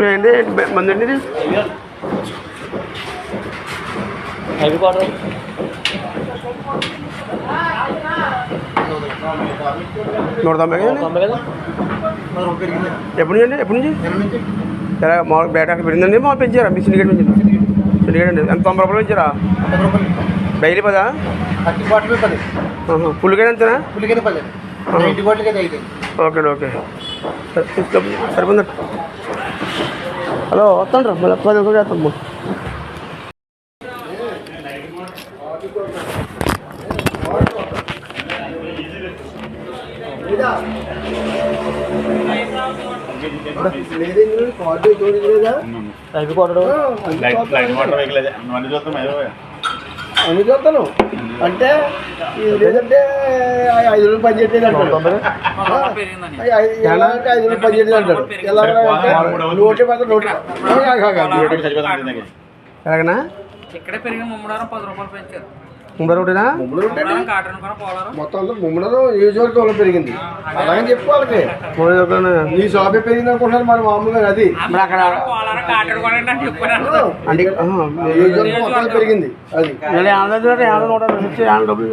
ఏంటి మంది అండి ఇది హెవీ క్వార్టర్ $190 కదా ఎప్పటి నుంచి అండి ఎప్పటి నుంచి ఎలా మామూలు బయట అక్కడ పెరిగిందండి మామూలు పెంచారా మీ సిండికేట్ నుంచి సిండికేట్ అండి ఎంత $90 పెంచారా డైలీ 10 ఫుల్గా ఎంతనా ఓకే ఓకే సరిపోంది హలో వస్తాను మళ్ళీ 10 నిమిషాలు చేస్తాము అన్ని చూస్తాను అంటే లేదంటే 5 రోజులు పని చేయట్లేదు అంటాడు 5 రోజులు పని చేయట్లేదు అంటాడు ఎలాగనా ఇక్కడ పెరిగిన ముమ్మడారం ₹10 పెంచారు ముంబరోటేనా మొత్తం అంతా ముమ్మడలో నియోజకవర్గంలో పెరిగింది అలాగని చెప్పు వాళ్ళకి ఈ షాపే పెరిగింది అనుకుంటున్నారు మరి మామూలుగా అది అక్కడ నియోజకవర్గం మొత్తం పెరిగింది అది డబ్బులు